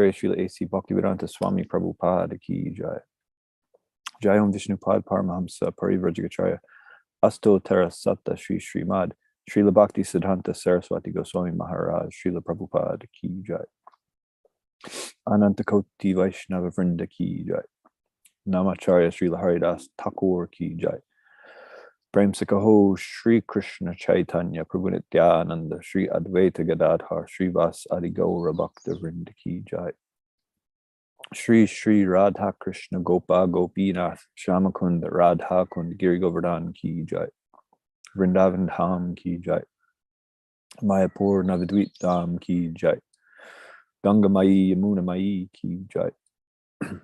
Srila A.C. Bhaktivedanta Swami Prabhupada ki jai. Jai Om Vishnupad Paramahamsa Parivrajagacharya Asto Tara Satta Shri Srimad Srila Bhakti Siddhanta Saraswati Goswami Maharaj Srila Prabhupada ki jai. Ananta Koti Vaishnava Vrinda ki jai. Namacharya Srila Haridas Thakur ki jai. Prem Sikaho Shri Krishna Chaitanya Prabhu Nityananda Shri Advaita Gadadhar Shri Vas Adi Gaura Bhakta Vrinda ki jai. Shri Shri Radha Krishna Gopa Gopinath Shamakund Radha Kund Giri Govardhan ki jai. Vrindavan Dham ki jai. Mayapur Navadvip Dham ki jai. Ganga Mai Yamuna Mai ki jai.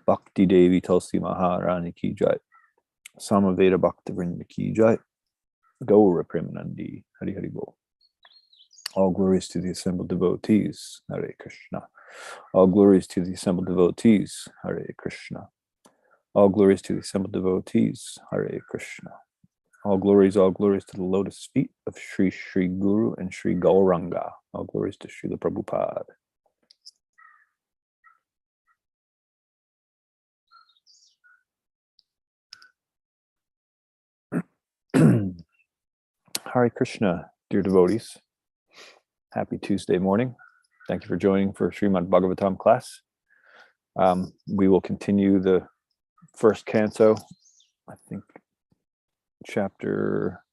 Bhakti Devi Tulsi Maharani ki jai. Samaveda Bhakta Vrinda ki jai. Gaura Premanandi Hari Hari Bol. All glories to the assembled devotees. Hare Krishna. All glories to the assembled devotees. Hare Krishna. All glories to the assembled devotees. Hare Krishna. All glories to the lotus feet of Sri Sri Guru and Sri Gauranga. All glories to Srila Prabhupada. Hare Krishna, dear devotees. Happy Tuesday morning. Thank you for joining for Srimad Bhagavatam class. We will continue the first canto, I think, chapter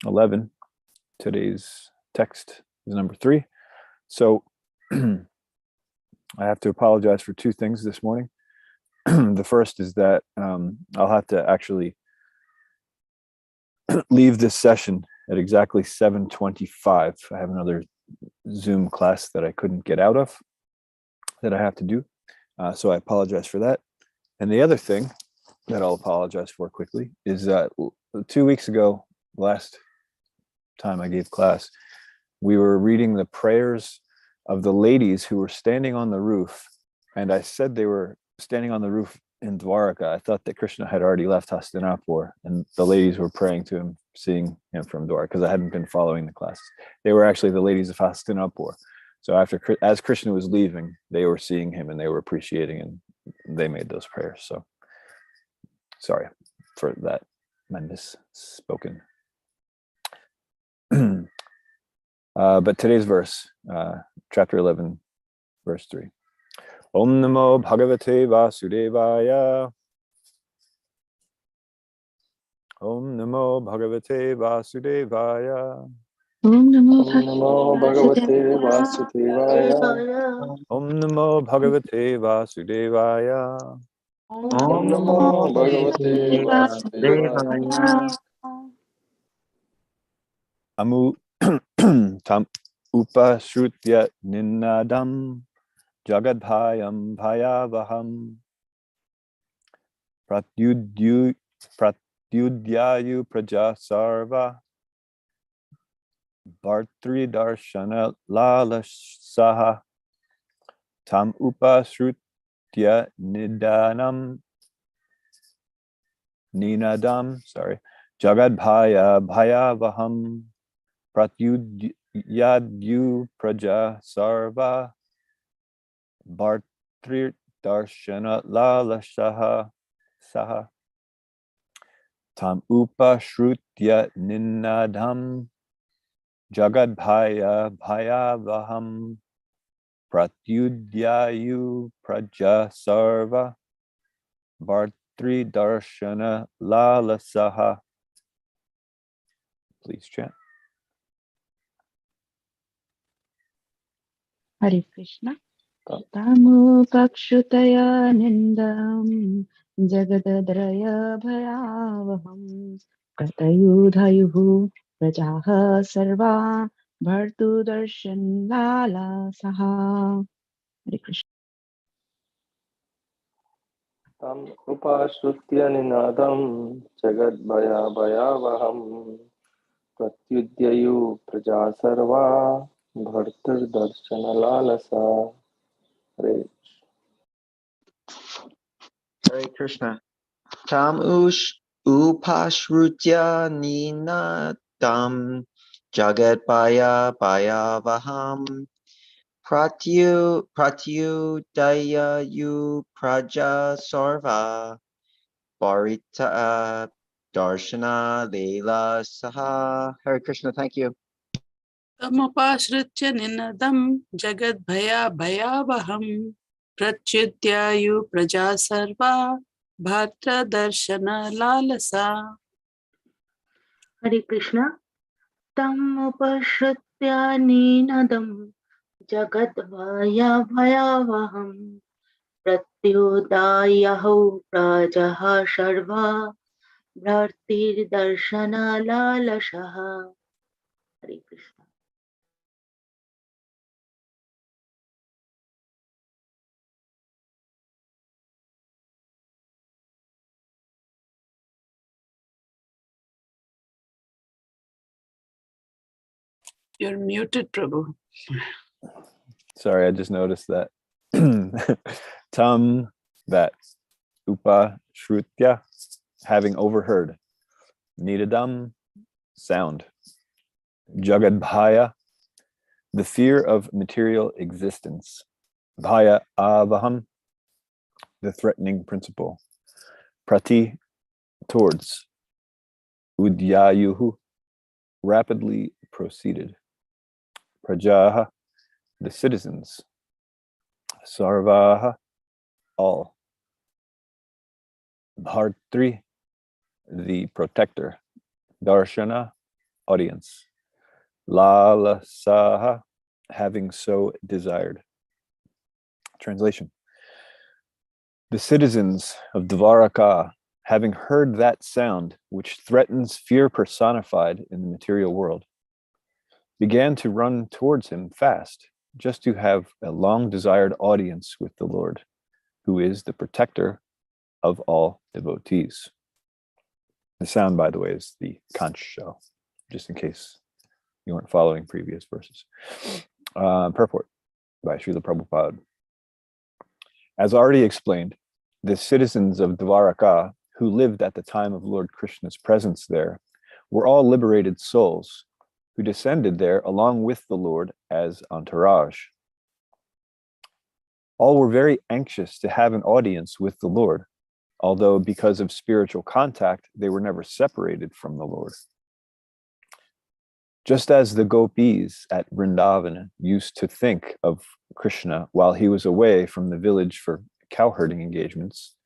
11. Today's text is number 3. So I have to apologize for 2 things this morning. The first is that I'll have to actually leave this session at exactly 7:25. I have another Zoom class that I couldn't get out of that I have to do. So I apologize for that. And the other thing that I'll apologize for quickly is that 2 weeks ago, last time I gave class, we were reading the prayers of the ladies who were standing on the roof. And I said they were standing on the roof in Dwaraka. I thought that Krishna had already left Hastinapur, and the ladies were praying to him, seeing him from Dwaraka, because I hadn't been following the classes. They were actually the ladies of Hastinapur. So as Krishna was leaving, they were seeing him and they were appreciating, and they made those prayers. So sorry for that, I misspoken. But today's verse, chapter 11, verse 3. Om Namo Bhagavate Vasudevaya. Om Namo Bhagavate Vasudevaya. Om Namo Bhagavate Vasudevaya. Om Namo Bhagavate Vasudevaya. Om Namo Bhagavate Vasudevaya. Amu tam upashrutya ninadam jagadbhayam bhayavaham pratyudyayu praja sarva bhartri darshana lalasaha tam upashrutya ninadam jagadbhaya bhayavaham pratyudyayu praja sarva bhartri darshana lalasaha saha tam upashrutya ninadam jagadbhaya bhayavaham pratyudyayu praja sarva bhartri darshana lalasaha. Please chant. Hare Krishna. Tamu pakshutaya nindam jagadadraya bhayavaham pratayudhayuhu prajaha sarva bhartu darshan lala saha. Hare Krishna. Tam upashrutya ninadam jagad bhayavaham pratyudyayu praja sarva bhartir darshana lalasa. Hare Krishna. Tam upashrutya ninadam jagat bhayavaham pratyudayayu praja sarva Barita Darshana Leela Saha. Hare Krishna, thank you. Tamapashritya ninadam jagadbhaya bhayavaham prachutyāyu praja sarva bhatra darshana lalasa. Hare Krishna. Tam upashritya ninadam jagadvaya bhayavaham pratyudayahu prajaha sharva bhartir darshana lalashaha. Hare Krishna. You're muted, Prabhu. Sorry, I just noticed that. Tam, that. Upa, shrutya, having overheard. Nidadam, sound. Jagadbhaya, the fear of material existence. Bhaya avaham, the threatening principle. Prati, towards. Udyayuhu, rapidly proceeded. Prajaha, the citizens. Sarvaha, all. Bhartri, the protector. Darshana, audience. Lalasaha, having so desired. Translation. The citizens of Dvaraka, having heard that sound which threatens fear personified in the material world, began to run towards him fast, just to have a long desired audience with the Lord, who is the protector of all devotees. The sound, by the way, is the conch shell, just in case you weren't following previous verses. Purport by Srila Prabhupada. As already explained, the citizens of Dvaraka, who lived at the time of Lord Krishna's presence there, were all liberated souls who descended there along with the Lord as entourage. All were very anxious to have an audience with the Lord, although because of spiritual contact, they were never separated from the Lord. Just as the gopis at Vrindavan used to think of Krishna while he was away from the village for cowherding engagements,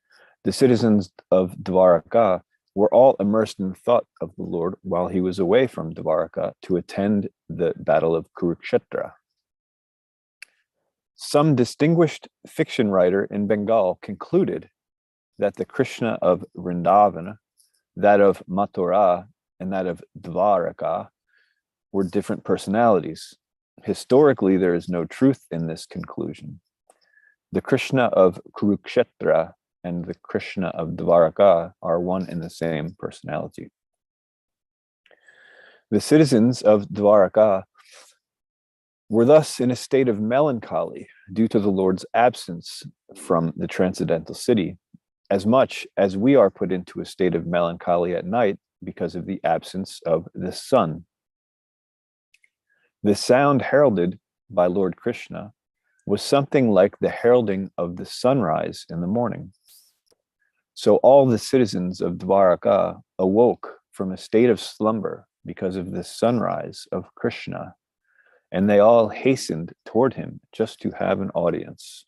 the citizens of Dvaraka were all immersed in thought of the Lord while he was away from Dvaraka to attend the battle of Kurukshetra. Some distinguished fiction writer in Bengal concluded that the Krishna of Vrindavan, that of Mathura, and that of Dvaraka were different personalities. Historically, there is no truth in this conclusion. The Krishna of Kurukshetra and the Krishna of Dvaraka are one and the same personality. The citizens of Dvaraka were thus in a state of melancholy due to the Lord's absence from the transcendental city, as much as we are put into a state of melancholy at night because of the absence of the sun. The sound heralded by Lord Krishna was something like the heralding of the sunrise in the morning. So all the citizens of Dvaraka awoke from a state of slumber because of the sunrise of Krishna, and they all hastened toward him just to have an audience.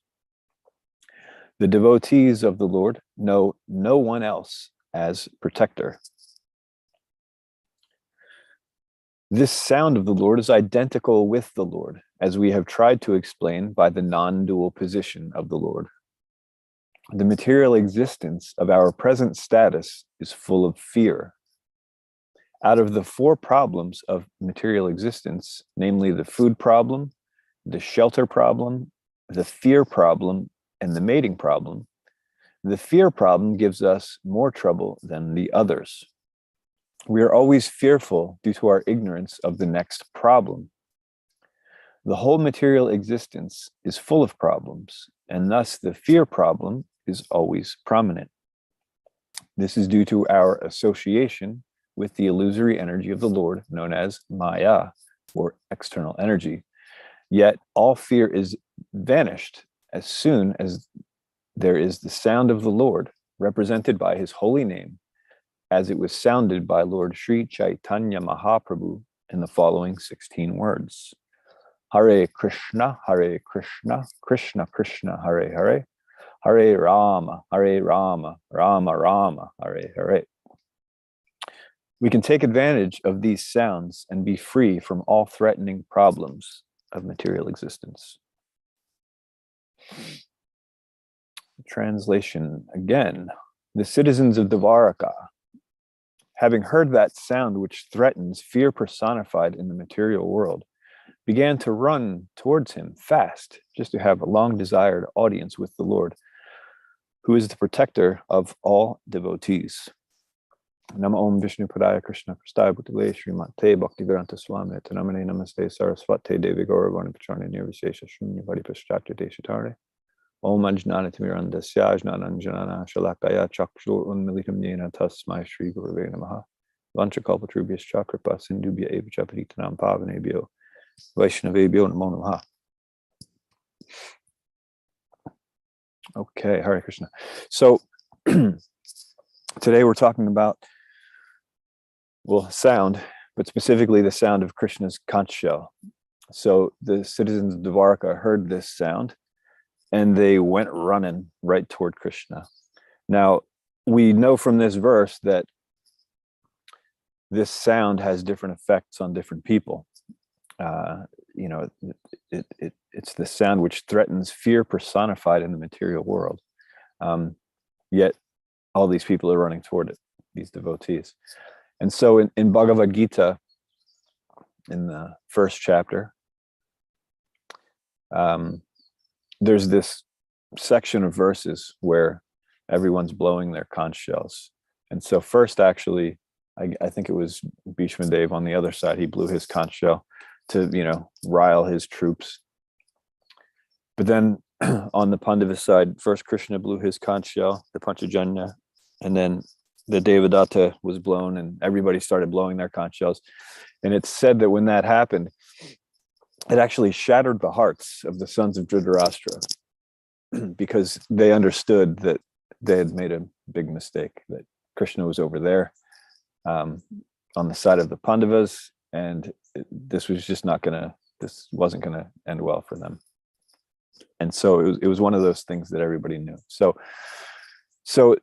The devotees of the Lord know no one else as protector. This sound of the Lord is identical with the Lord, as we have tried to explain by the non-dual position of the Lord. The material existence of our present status is full of fear. Out of the four problems of material existence, namely the food problem, the shelter problem, the fear problem, and the mating problem, the fear problem gives us more trouble than the others. We are always fearful due to our ignorance of the next problem. The whole material existence is full of problems, and thus the fear problem is always prominent. This is due to our association with the illusory energy of the Lord, known as Maya, or external energy. Yet all fear is vanished as soon as there is the sound of the Lord, represented by his holy name, as it was sounded by Lord Sri Chaitanya Mahaprabhu in the following 16 words. Hare Krishna, Krishna Krishna, Hare Hare, Hare Rama, Rama Rama, Hare Hare. We can take advantage of these sounds and be free from all threatening problems of material existence. Translation again. The citizens of Dvaraka, having heard that sound which threatens fear personified in the material world, began to run towards him fast, just to have a long-desired audience with the Lord, who is the protector of all devotees. Nama Om Vishnu Padaya Krishna Prastaya Bodily Srimate Bhaktivedanta Swami Tanamane Namaste Saraswate Devi Gauravani Pacharni Nirvishesha Shunya Vari Paschatya Deshatare Om Ajnana Timirandasya Ajnananjanana Shalakaya Chakshur Unmilitam Yena Tasmai Shri Gurave Namaha Vancha Kalpatrubhyas Chakrapa Sindubhya Eva Chaparitanam Pavanebhyo Vaishnavebhyo Namo Namaha. Okay, Hare Krishna. So today we're talking about, well, sound, but specifically the sound of Krishna's conch shell. So the citizens of Dvaraka heard this sound and they went running right toward Krishna. Now, we know from this verse that this sound has different effects on different people. It's the sound which threatens fear personified in the material world. Yet all these people are running toward it, these devotees. And so in Bhagavad Gita, in the first chapter, there's this section of verses where everyone's blowing their conch shells. And so first, actually, I think it was Bhishma Dev on the other side, he blew his conch shell to, rile his troops. But then on the Pandava side, first Krishna blew his conch shell, the Panchajanya, and then the Devadatta was blown and everybody started blowing their conch shells. And it's said that when that happened, it actually shattered the hearts of the sons of Dhritarashtra because they understood that they had made a big mistake, that Krishna was over there on the side of the Pandavas, and this wasn't going to end well for them. And so it was one of those things that everybody knew. So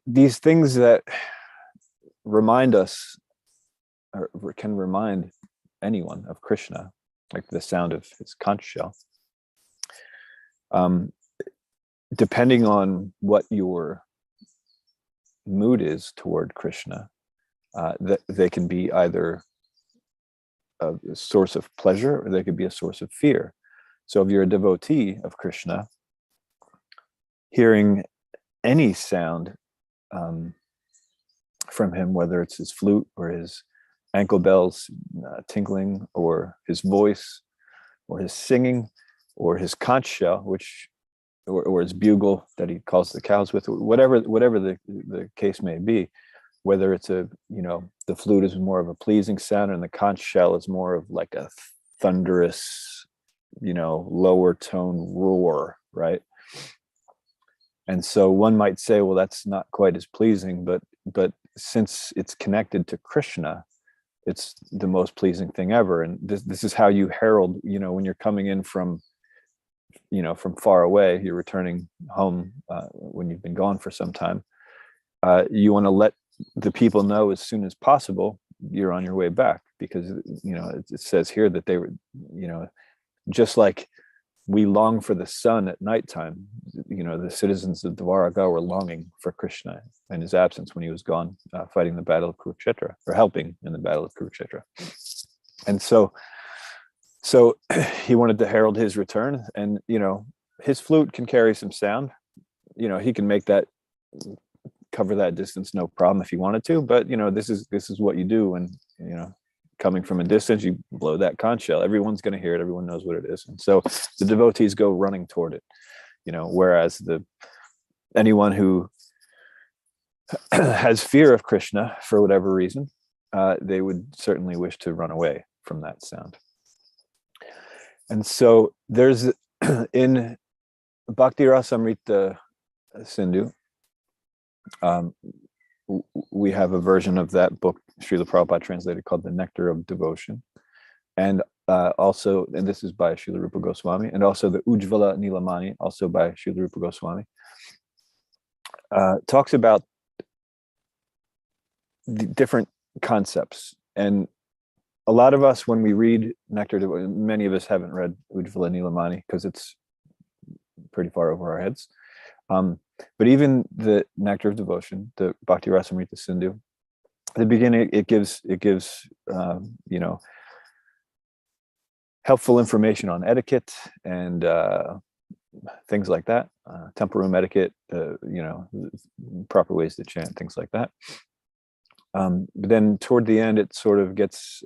these things that remind us, or can remind anyone of Krishna, like the sound of his conch shell, depending on what your mood is toward Krishna, that they can be either a source of pleasure or they could be a source of fear. So if you're a devotee of Krishna, hearing any sound from him, whether it's his flute or his ankle bells tinkling, or his voice, or his singing, or his conch shell, or his bugle that he calls the cows with, whatever the case may be, whether it's the flute is more of a pleasing sound and the conch shell is more of like a thunderous, lower tone roar, right? And so one might say, well, that's not quite as pleasing, but since it's connected to Krishna, it's the most pleasing thing ever. And this is how you herald, when you're coming in from far away, you're returning home when you've been gone for some time. You want to let the people know as soon as possible you're on your way back, because it says here that they were, just like we long for the sun at nighttime, the citizens of Dvaraka were longing for Krishna in his absence when he was gone fighting the battle of Kurukshetra, or helping in the battle of Kurukshetra. And so he wanted to herald his return, and his flute can carry some sound. He can make that cover that distance no problem if he wanted to, but this is what you do when coming from a distance, you blow that conch shell. Everyone's going to hear it. Everyone knows what it is. And so the devotees go running toward it, whereas anyone who has fear of Krishna for whatever reason, they would certainly wish to run away from that sound. And so there's in Bhakti Rasamrita Sindhu, we have a version of that book Srila Prabhupada translated called The Nectar of Devotion. And also, and this is by Srila Rupa Goswami, and also the Ujjvala Nilamani, also by Srila Rupa Goswami, talks about the different concepts. And a lot of us, when we read Nectar, many of us haven't read Ujjvala Nilamani because it's pretty far over our heads. But even the Nectar of Devotion, the Bhakti Rasamrita Sindhu, at the beginning, it gives helpful information on etiquette and things like that, temple room etiquette, proper ways to chant, things like that. But then toward the end, it sort of gets,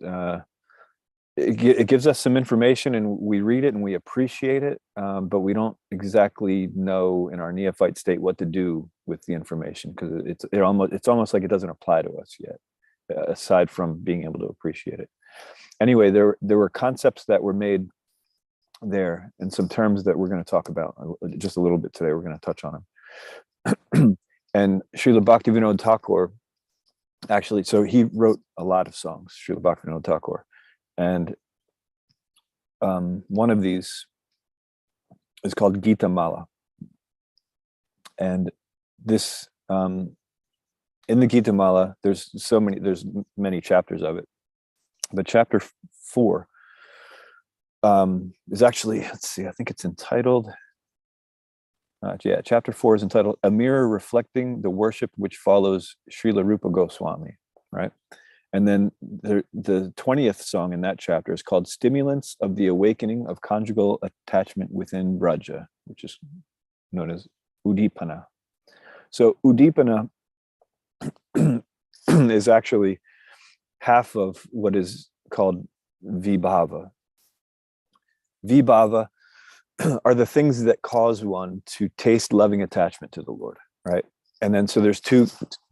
it gives us some information, and we read it and we appreciate it, but we don't exactly know in our neophyte state what to do with the information, because it's almost like it doesn't apply to us yet, aside from being able to appreciate it. Anyway, there were concepts that were made there, and some terms that we're going to talk about just a little bit today. We're going to touch on them. And Srila Bhaktivinoda Thakur, actually, so he wrote a lot of songs, Srila Bhaktivinoda Thakur, and one of these is called Gita Mala. And this, in the Gita Mala, there's many chapters of it, but chapter 4 is actually, let's see, I think it's entitled, chapter 4 is entitled A Mirror Reflecting the Worship Which Follows Srila Rupa Goswami, right? And then the 20th song in that chapter is called Stimulants of the Awakening of Conjugal Attachment Within Braja, which is known as Udipana. So Udipana is actually half of what is called Vibhava. Vibhava are the things that cause one to taste loving attachment to the Lord, right? And then so there's two,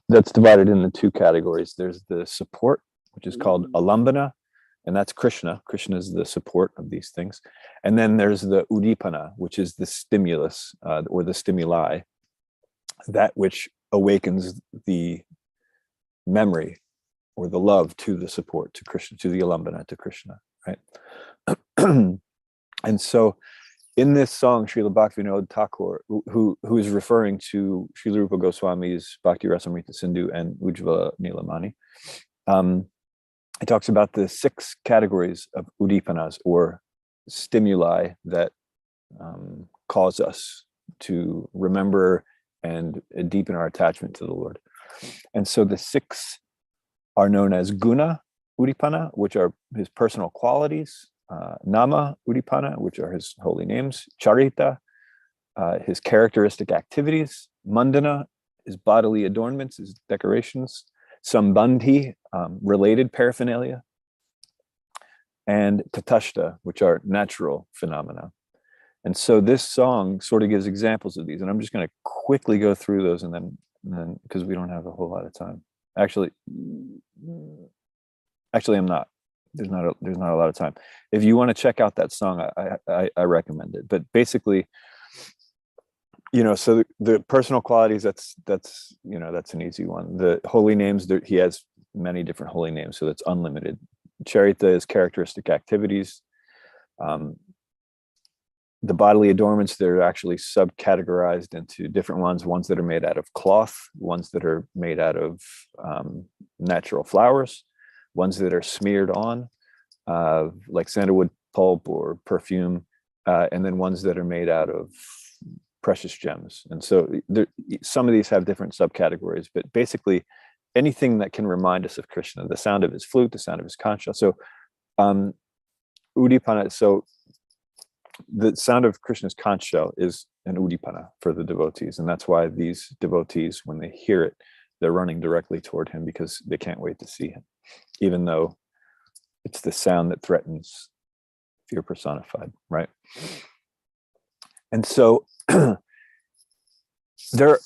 that's divided into two categories. There's the support, which is called alambana, and that's Krishna. Krishna is the support of these things. And then there's the udipana, which is the stimulus, or the stimuli, that which awakens the memory or the love to the support, to Krishna, to the alambana, to Krishna, right? And so in this song, Srila Bhaktivinoda Thakur, who is referring to Srila Rupa Goswami's Bhakti Rasamrita Sindhu and Ujjvala Nilamani, it talks about the 6 categories of udipanas, or stimuli that cause us to remember and deepen our attachment to the Lord. And so the 6 are known as guna udipana, which are his personal qualities, nama udipana, which are his holy names, charita, his characteristic activities, mandana, his bodily adornments, his decorations, sambandhi, related paraphernalia, and tatashta, which are natural phenomena. And so this song sort of gives examples of these, and I'm just going to quickly go through those, and then because we don't have a whole lot of time. Actually, I'm not. There's not a lot of time. If you want to check out that song, I recommend it. But basically, so the personal qualities, that's an easy one. The holy names, he has many different holy names, so that's unlimited. Charita is characteristic activities. The bodily adornments, they're actually subcategorized into different ones that are made out of cloth, ones that are made out of natural flowers, ones that are smeared on, like sandalwood pulp or perfume, and then ones that are made out of precious gems. And so some of these have different subcategories, but basically anything that can remind us of Krishna, the sound of his flute, the sound of his conch shell. So udipana, so the sound of Krishna's conch shell is an udipana for the devotees. And that's why these devotees, when they hear it, they're running directly toward him because they can't wait to see him, even though it's the sound that threatens fear personified, right? And so there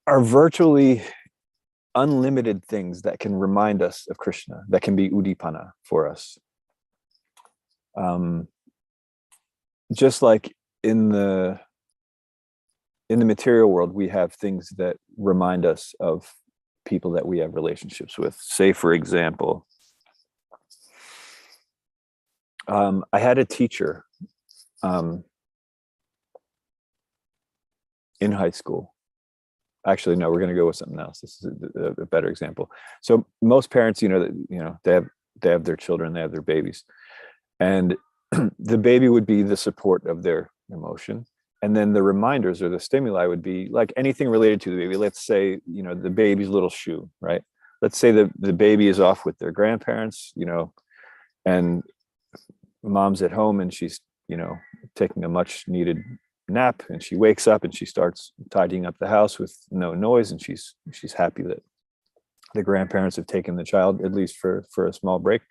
are virtually unlimited things that can remind us of Krishna, that can be udipana for us. just like in the material world, we have things that remind us of people that we have relationships with. Say, for example, I had a teacher in high school. Actually, no, we're going to go with something else. This is a better example. So most parents, they have their children, they have their babies, and the baby would be the support of their emotion. And then the reminders or the stimuli would be like anything related to the baby. Let's say, the baby's little shoe, right? Let's say the baby is off with their grandparents, and mom's at home and she's, taking a much needed nap, and she wakes up and she starts tidying up the house with no noise, and she's happy that the grandparents have taken the child, at least for a small break.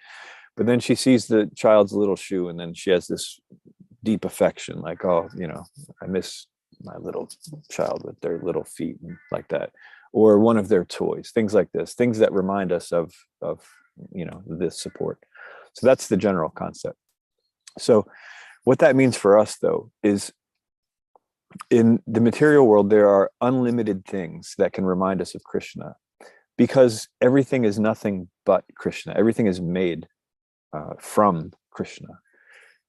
But then she sees the child's little shoe, and then she has this deep affection, like, oh, I miss my little child with their little feet, and like that, or one of their toys, things like this, things that remind us of this support. So that's the general concept. So what that means for us, though, is in the material world, there are unlimited things that can remind us of Krishna, because everything is nothing but Krishna. Everything is made from Krishna.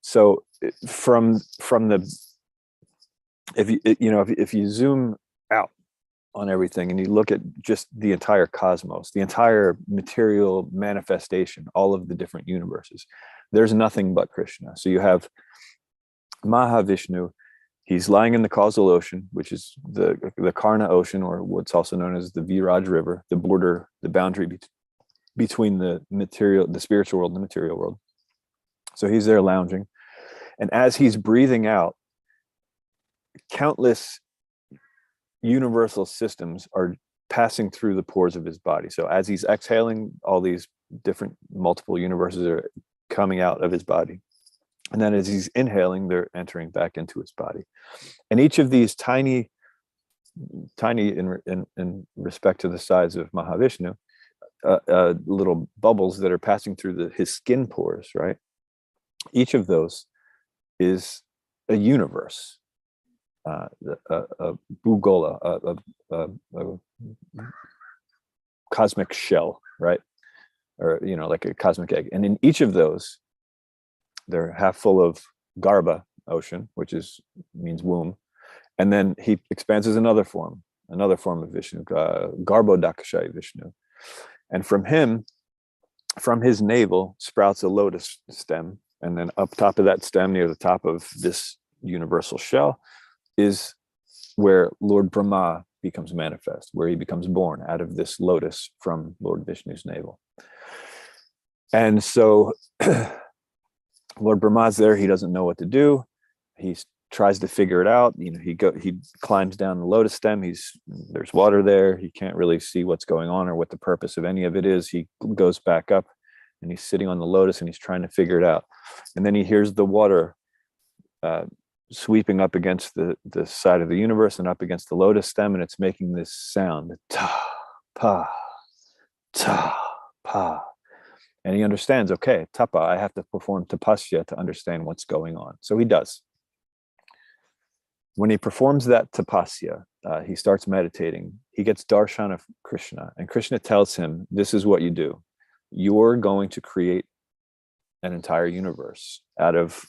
So from the, if you zoom out on everything and you look at just the entire cosmos, the entire material manifestation, all of the different universes, there's nothing but Krishna. So you have Mahavishnu. He's lying in the causal ocean, which is the Karna ocean, or what's also known as the Viraj River, the boundary between the spiritual world and the material world. So he's there lounging. And as he's breathing out, countless universal systems are passing through the pores of his body. So as he's exhaling, all these different multiple universes are coming out of his body. And then as he's inhaling, they're entering back into his body. And each of these tiny in respect to the size of Mahavishnu, little bubbles that are passing through his skin pores, right? Each of those is a universe, a bugola, a cosmic shell, right? Or, like a cosmic egg. And in each of those, they're half full of Garbha ocean, which means womb. And then he expands as another form of Vishnu, Garbhodakashayi Vishnu. And from his navel sprouts a lotus stem. And then up top of that stem, near the top of this universal shell, is where Lord Brahma becomes manifest, where he becomes born out of this lotus from Lord Vishnu's navel. And so Lord Brahma's there. He doesn't know what to do. He tries to figure it out. He climbs down the lotus stem. There's water there. He can't really see what's going on or what the purpose of any of it is. He goes back up and he's sitting on the lotus and he's trying to figure it out. And then he hears the water sweeping up against the side of the universe and up against the lotus stem, and it's making this sound, ta, pa, ta, pa. And he understands, okay, tapa, I have to perform tapasya to understand what's going on. So he does. When he performs that tapasya, he starts meditating. He gets darshan of Krishna, and Krishna tells him, this is what you do. You're going to create an entire universe out of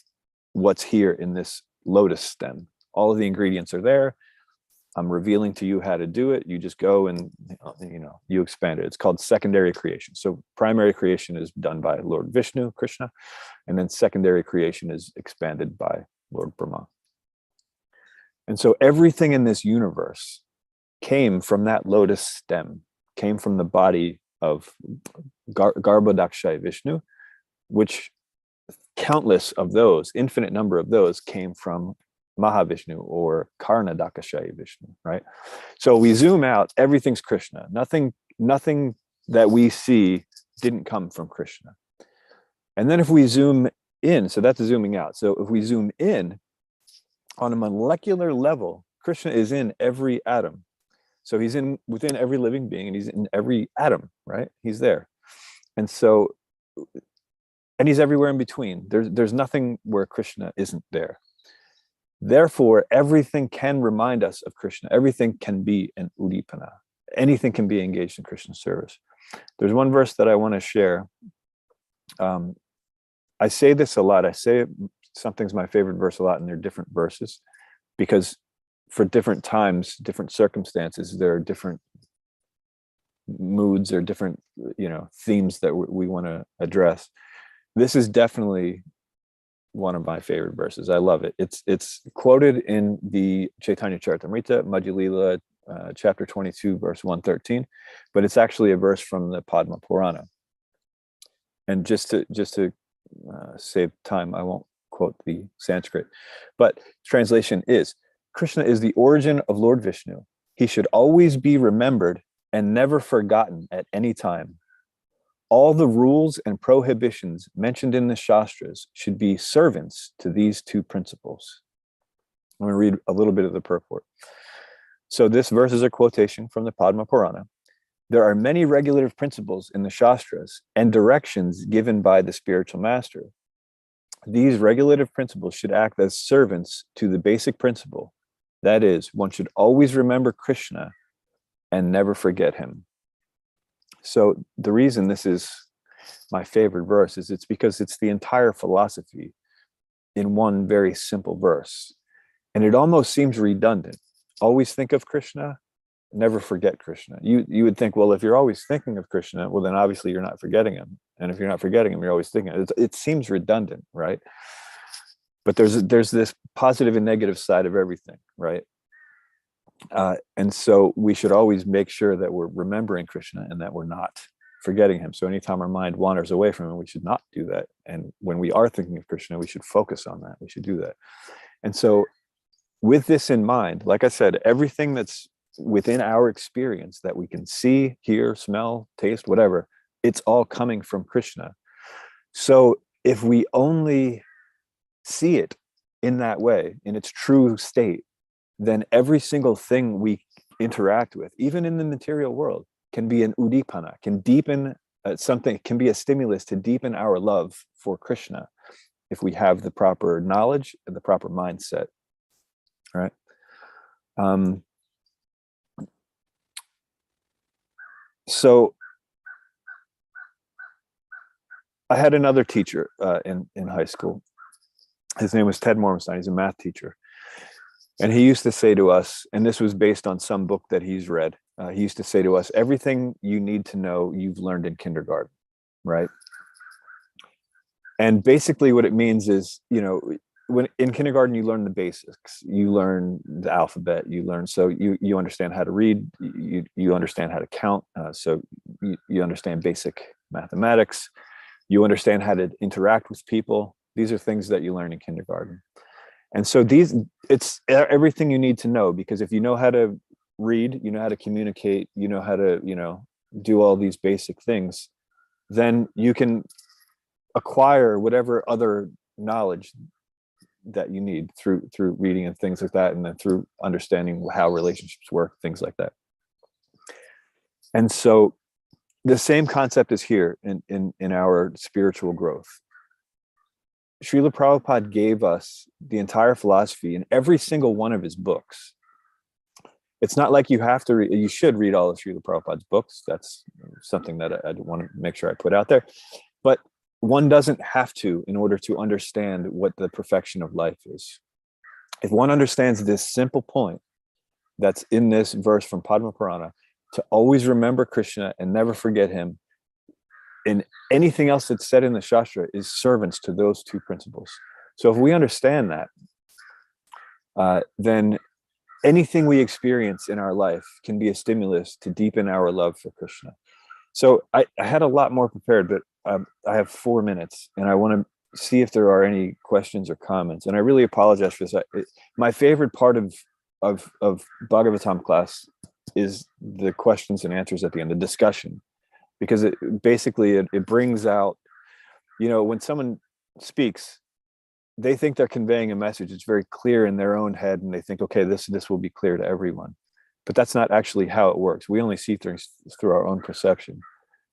what's here in this lotus stem. All of the ingredients are there. I'm revealing to you how to do it. You just go and, you expand it. It's called secondary creation. So primary creation is done by Lord Vishnu, Krishna, and then secondary creation is expanded by Lord Brahma. And so everything in this universe came from that lotus stem, came from the body of Garbhodakashayi Vishnu, which countless of those, infinite number of those, came from Mahavishnu or Karnadakashayi Vishnu, right? So we zoom out, everything's Krishna. Nothing that we see didn't come from Krishna. And then if we zoom in, so that's zooming out. So if we zoom in on a molecular level, Krishna is in every atom. So he's within every living being, and he's in every atom, right? He's there. And he's everywhere in between. There's nothing where Krishna isn't there. Therefore, everything can remind us of Krishna. Everything can be an udipana. Anything can be engaged in Krishna service. There's one verse that I want to share. I say this a lot. I say something's my favorite verse a lot, and they're different verses, because for different times, different circumstances, there are different moods or different, themes that we want to address. This is definitely one of my favorite verses. I love it. It's quoted in the Chaitanya Charitamrita, Madhya Lila, chapter 22, verse 113, but it's actually a verse from the Padma Purana. And just to save time, I won't quote the Sanskrit, but translation is, Krishna is the origin of Lord Vishnu. He should always be remembered and never forgotten at any time. All the rules and prohibitions mentioned in the Shastras should be servants to these two principles. I'm going to read a little bit of the purport. So this verse is a quotation from the Padma Purana. There are many regulative principles in the Shastras and directions given by the spiritual master. These regulative principles should act as servants to the basic principle. That is, one should always remember Krishna and never forget him. So the reason this is my favorite verse is it's because it's the entire philosophy in one very simple verse. And it almost seems redundant. Always think of Krishna, never forget Krishna. You would think, well, if you're always thinking of Krishna, well, then obviously you're not forgetting him. And if you're not forgetting him, you're always thinking. It seems redundant, right? But there's this positive and negative side of everything, right? And so we should always make sure that we're remembering Krishna and that we're not forgetting him. So anytime our mind wanders away from him, we should not do that. And when we are thinking of Krishna, we should focus on that. We should do that. And so with this in mind, like I said, everything that's within our experience that we can see, hear, smell, taste, whatever, it's all coming from Krishna. So if we only see it in that way, in its true state, then every single thing we interact with, even in the material world, can be an udipana, can deepen something, can be a stimulus to deepen our love for Krishna if we have the proper knowledge and the proper mindset. All right. So I had another teacher in high school. His name was Ted Morgenstein. He's a math teacher. And he used to say to us, and this was based on some book that he's read, he used to say to us, everything you need to know, you've learned in kindergarten, right? And basically what it means is, when in kindergarten, you learn the basics, you learn the alphabet, so you understand how to read, you understand how to count, so you understand basic mathematics, you understand how to interact with people. These are things that you learn in kindergarten. And so it's everything you need to know, because if you know how to read, you know how to communicate, you know how to, do all these basic things, then you can acquire whatever other knowledge that you need through reading and things like that, and then through understanding how relationships work, things like that. And so the same concept is here in our spiritual growth. Srila Prabhupada gave us the entire philosophy in every single one of his books. It's not like you have to read, you should read all of Srila Prabhupada's books. That's something that I want to make sure I put out there. But one doesn't have to in order to understand what the perfection of life is. If one understands this simple point that's in this verse from Padma Purana, to always remember Krishna and never forget him, and anything else that's said in the Shastra is servants to those two principles. So if we understand that, then anything we experience in our life can be a stimulus to deepen our love for Krishna. So I had a lot more prepared, but I have 4 minutes, and I want to see if there are any questions or comments. And I really apologize for this. My favorite part of Bhagavatam class is the questions and answers at the end, the discussion, because it basically brings out, when someone speaks, they think they're conveying a message. It's very clear in their own head, and they think, okay, this will be clear to everyone. But that's not actually how it works. We only see things through our own perception.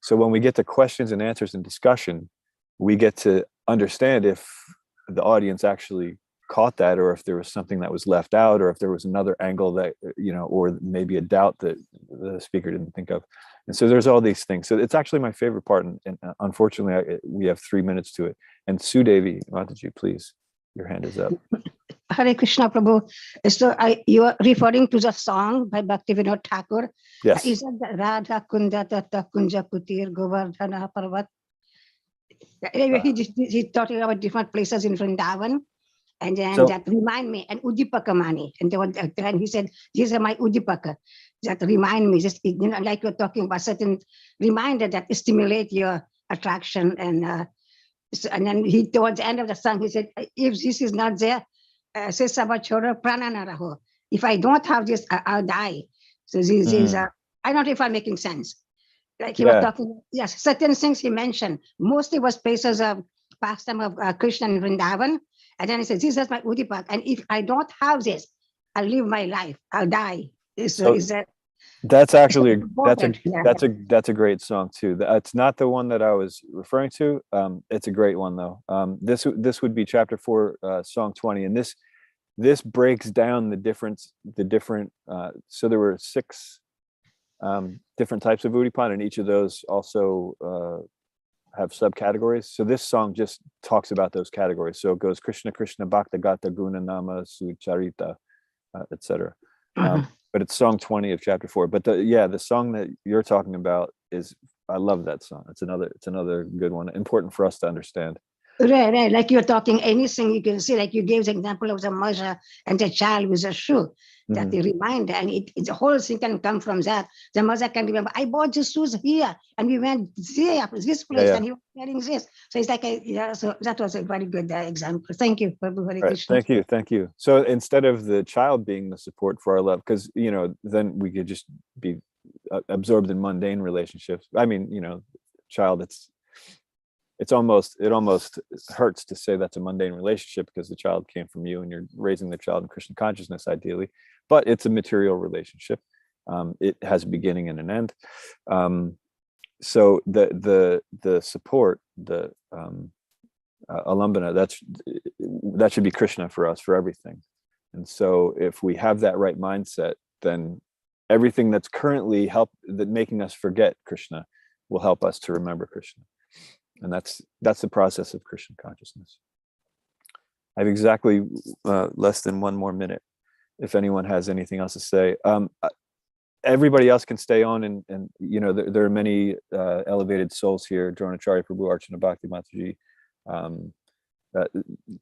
So when we get to questions and answers and discussion, we get to understand if the audience actually caught that, or if there was something that was left out, or if there was another angle that, or maybe a doubt that the speaker didn't think of. And so there's all these things. So it's actually my favorite part. And unfortunately, we have 3 minutes to it. And Sudevi, Mataji, please, your hand is up. Hare Krishna, Prabhu. So you are referring to the song by Bhaktivinoda Thakur. Yes. Is that the Radha Kunda Tata Kunja Kutir Govardhana Parvat? Anyway, he's talking about different places in Vrindavan. And then So- that remind me, and Udipaka Mani. And he said, these are my Udipaka that remind me, just like you're talking about certain reminder that stimulate your attraction. And then he, towards the end of the song, he said, if this is not there, say Sabachora Pranana Raho. If I don't have this, I'll die. So this is, I don't know if I'm making sense. Like he was talking, yes, certain things he mentioned, mostly was places of pastime of Krishna in Vrindavan. And then he says, this is my Udipak. And if I don't have this, I'll live my life. I'll die. That's actually Yeah. that's a great song too. It's not the one that I was referring to. It's a great one though. This would be chapter 4, song 20, and this breaks down the different. So there were 6 different types of Udipan, and each of those also have subcategories. So this song just talks about those categories. So it goes Krishna Krishna Bhakta Gata Guna Nama Sucharita, etc. But it's song 20 of chapter 4. But the song that you're talking about I love that song. It's another good one, important for us to understand. Right. Like you're talking anything you can see, like you gave the example of the mother and the child with a shoe. That the reminder, and the whole thing can come from that. The mother can remember, I bought the shoes here, and we went there, this place, and he was wearing this. So it's like, so that was a very good example. Thank you, Prabhu. Hare Krishna. Thank you. So instead of the child being the support for our love, because then we could just be absorbed in mundane relationships. I mean, child, it almost hurts to say that's a mundane relationship, because the child came from you and you're raising the child in Krishna consciousness ideally, but it's a material relationship. It has a beginning and an end. So the support, the alambana, that should be Krishna for us, for everything. And so if we have that right mindset, then everything that's currently making us forget Krishna will help us to remember Krishna. And that's the process of Krishna consciousness. I have exactly less than 1 more minute. If anyone has anything else to say, everybody else can stay on, and there are many elevated souls here. Dronacharya Prabhu, Archana Bhakti Mataji,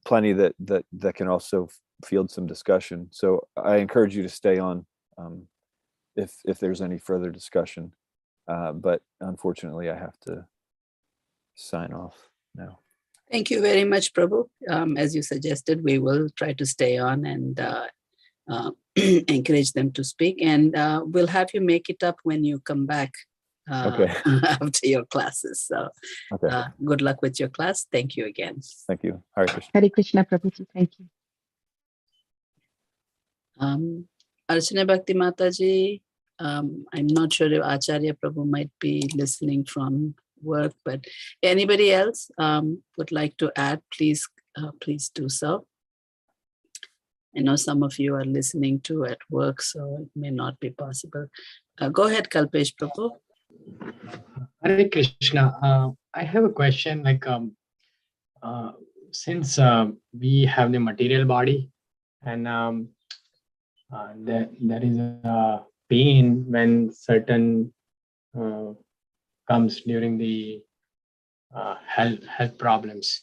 plenty that can also field some discussion. So I encourage you to stay on if there's any further discussion. But unfortunately, I have to sign off now. Thank you very much, Prabhu. As you suggested, we will try to stay on and encourage them to speak. And we'll have you make it up when you come back after your classes. So good luck with your class. Thank you again. Thank you. Hare Krishna. Hare Krishna, Prabhuji. Thank you. Archana Bhakti Mataji, I'm not sure if Acharya Prabhu might be listening from work, but anybody else would like to add, please do so. I know some of you are listening to at work, so it may not be possible. Go ahead, Kalpesh Prabhu. Hare Krishna. I have a question. Like, since we have the material body, and there is a pain when certain comes during the health problems,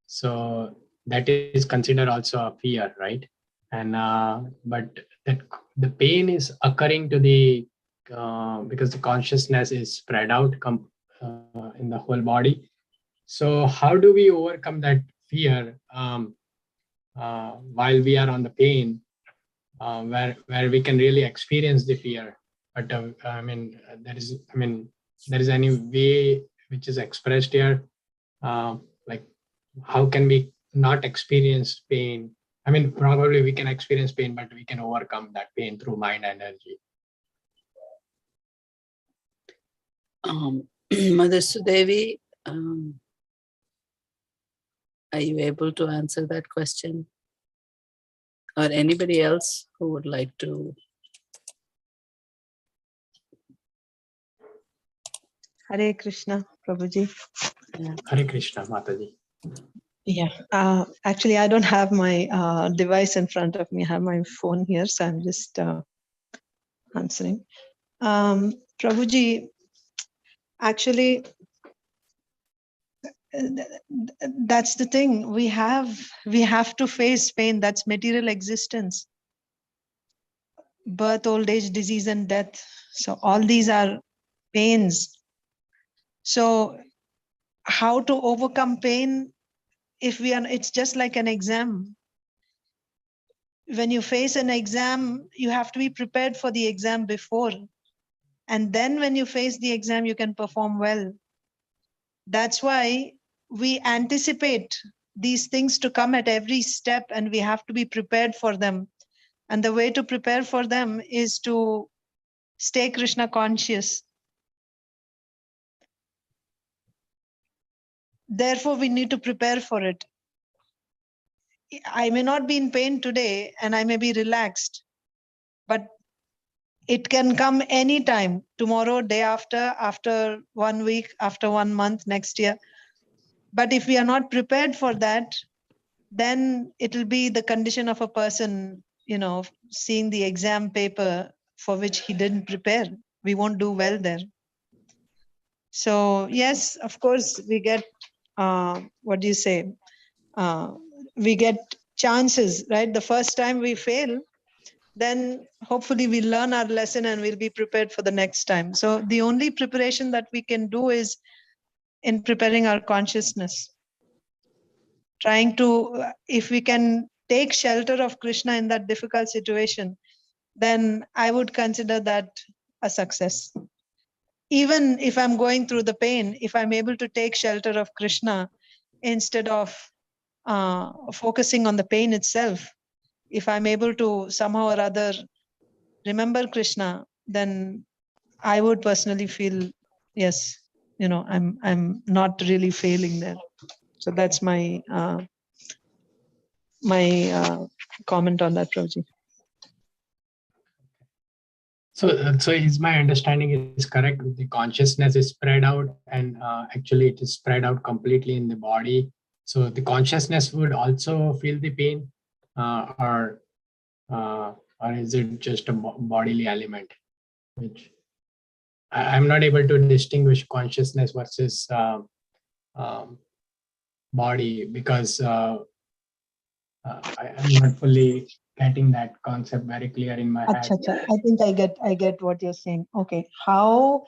so that is considered also a fear, right? And but that the pain is occurring to the because the consciousness is spread out in the whole body. So how do we overcome that fear while we are on the pain, where we can really experience the fear? But there is any way which is expressed here, like how can we not experience pain? I mean, probably we can experience pain, but we can overcome that pain through mind energy. Mother Sudevi, are you able to answer that question? or anybody else who would like to? Hare Krishna, Prabhuji. Hare Krishna, Mataji. Yeah, actually, I don't have my device in front of me. I have my phone here, so I'm just answering. Prabhuji, actually, that's the thing. We have to face pain. That's material existence. Birth, old age, disease, and death. So all these are pains. So how to overcome pain? If we are, it's just like an exam. When you face an exam, you have to be prepared for the exam before. And then when you face the exam, you can perform well. That's why we anticipate these things to come at every step, and we have to be prepared for them. And the way to prepare for them is to stay Krishna conscious. Therefore, we need to prepare for it. I may not be in pain today and I may be relaxed, but it can come anytime, tomorrow, day after 1 week, after 1 month, next year. But if we are not prepared for that, then it will be the condition of a person, seeing the exam paper for which he didn't prepare. We won't do well there. So yes, of course, we get, we get chances, right? The first time we fail, then hopefully we learn our lesson and we'll be prepared for the next time. So the only preparation that we can do is in preparing our consciousness. Trying to, if we can take shelter of Krishna in that difficult situation, then I would consider that a success. Even if I'm going through the pain, if I'm able to take shelter of Krishna instead of focusing on the pain itself, if I'm able to somehow or other remember Krishna, then I would personally feel, yes, I'm not really failing there. So that's my comment on that, Prabhuji. So is my understanding is correct? The consciousness is spread out, and actually it is spread out completely in the body. So the consciousness would also feel the pain, or is it just a bodily element? Which I'm not able to distinguish consciousness versus body, because I'm not fully getting that concept very clear in my head. I think I get what you're saying. Okay, so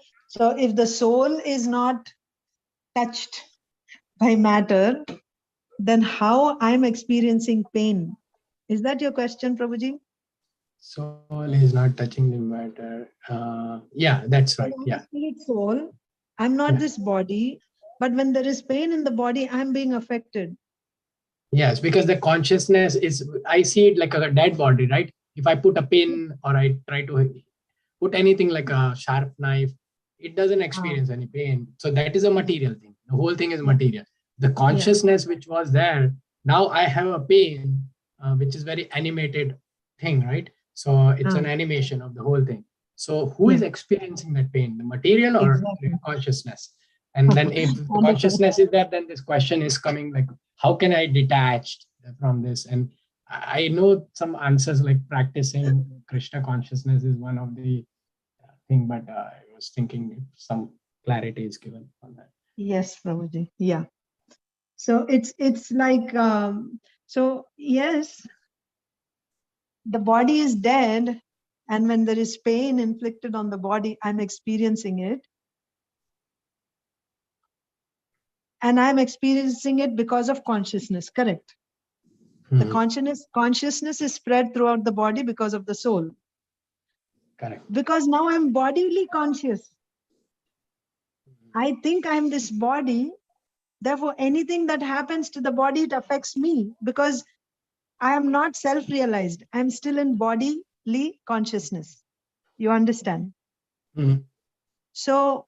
if the soul is not touched by matter, then how I'm experiencing pain? Is that your question, Prabhuji? Soul is not touching the matter. Yeah, that's right. Yeah. Spirit soul, I'm not this body, but when there is pain in the body, I'm being affected. Yes, because the consciousness is, I see it like a dead body, right? If I put a pin or I try to put anything like a sharp knife, it doesn't experience any pain. So that is a material thing. The whole thing is material. The consciousness which was there, now I have a pain, which is very animated thing, right? So it's an animation of the whole thing. So who is experiencing that pain, the material or the consciousness? And then if the consciousness is there, then this question is coming like, how can I detach from this? And I know some answers like practicing Krishna consciousness is one of the thing, but I was thinking if some clarity is given on that. Yes, Prabhuji. Yeah. So it's like, so yes, the body is dead, and when there is pain inflicted on the body, I'm experiencing it. And I'm experiencing it because of consciousness, correct? The consciousness is spread throughout the body because of the soul. Correct. Because now I'm bodily conscious. I think I'm this body. Therefore, anything that happens to the body, it affects me because I am not self-realized. I'm still in bodily consciousness. You understand? So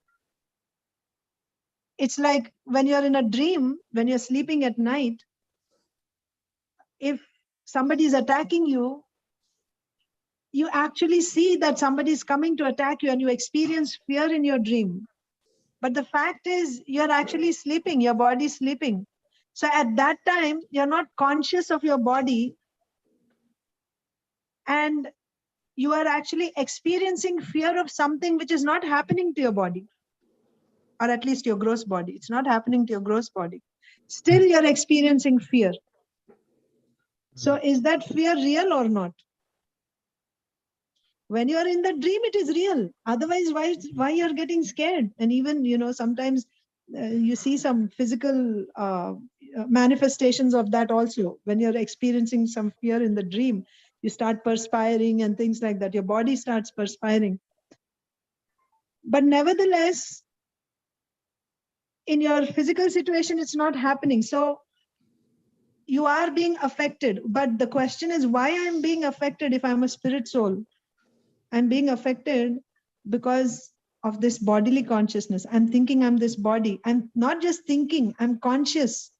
it's like when you're in a dream, when you're sleeping at night, if somebody is attacking you, you actually see that somebody is coming to attack you and you experience fear in your dream. But the fact is, you're actually sleeping, your body is sleeping. So at that time, you're not conscious of your body, and you are actually experiencing fear of something which is not happening to your body, or at least your gross body. It's not happening to your gross body. Still, you're experiencing fear. So is that fear real or not? When you're in the dream, it is real. Otherwise, why you're getting scared? And even, sometimes you see some physical manifestations of that also. When you're experiencing some fear in the dream, you start perspiring and things like that. Your body starts perspiring. But nevertheless, in your physical situation, it's not happening. So you are being affected. But the question is, why I'm being affected if I'm a spirit soul? I'm being affected because of this bodily consciousness. I'm thinking I'm this body. I'm not just thinking, I'm conscious.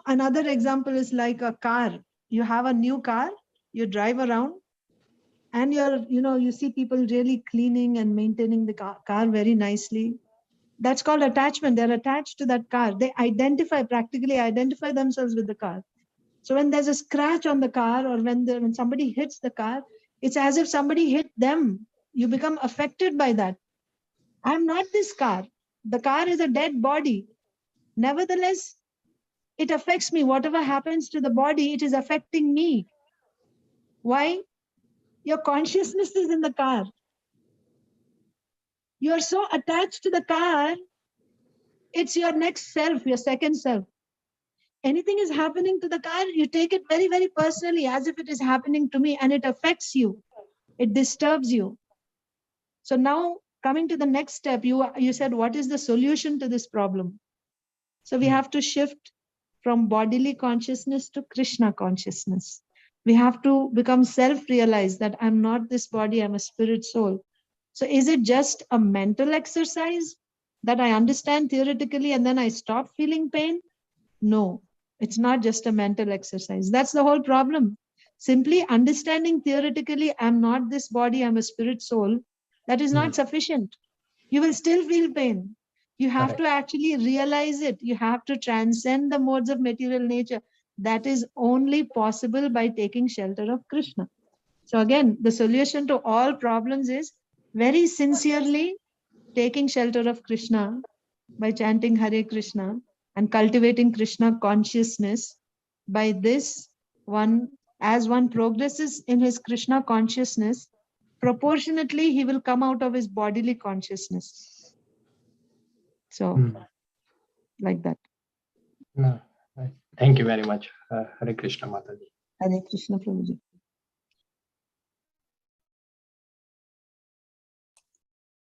Another example is like a car. You have a new car, you drive around, and you see people really cleaning and maintaining the car very nicely. That's called attachment. They're attached to that car. They practically identify themselves with the car. So when there's a scratch on the car, or when somebody hits the car, it's as if somebody hit them. You become affected by that. I'm not this car. The car is a dead body. Nevertheless, it affects me. Whatever happens to the body, it is affecting me. Why? Your consciousness is in the car. You're so attached to the car, it's your next self, your second self. Anything is happening to the car, you take it very, very personally, as if it is happening to me, and it affects you. It disturbs you. So now, coming to the next step, you said, what is the solution to this problem? So we have to shift from bodily consciousness to Krishna consciousness. We have to become self-realized that I'm not this body, I'm a spirit soul. So is it just a mental exercise that I understand theoretically and then I stop feeling pain? No, it's not just a mental exercise. That's the whole problem. Simply understanding theoretically, I'm not this body, I'm a spirit soul, that is not sufficient. You will still feel pain. You have to actually realize it. You have to transcend the modes of material nature. That is only possible by taking shelter of Krishna. So again, the solution to all problems is very sincerely taking shelter of Krishna by chanting Hare Krishna and cultivating Krishna consciousness. By this, as one progresses in his Krishna consciousness, proportionately he will come out of his bodily consciousness. So, like that. Thank you very much, Hare Krishna Mataji. Hare Krishna Prabhuji.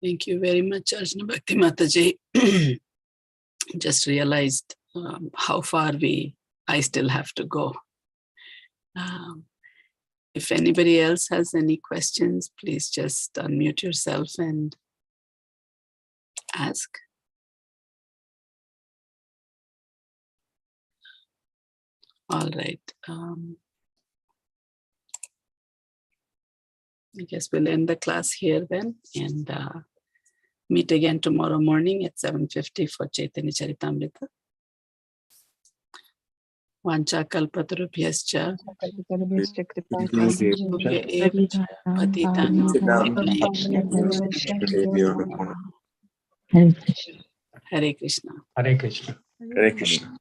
Thank you very much, Arjuna Bhakti Mataji. Just realized how far I still have to go. If anybody else has any questions, please just unmute yourself and ask. All right. I guess we'll end the class here then and meet again tomorrow morning at 7:50 for Chaitanya Charitamrita. Vancha kalpatarubhyascha Hare Krishna. Hare Krishna. Hare Krishna.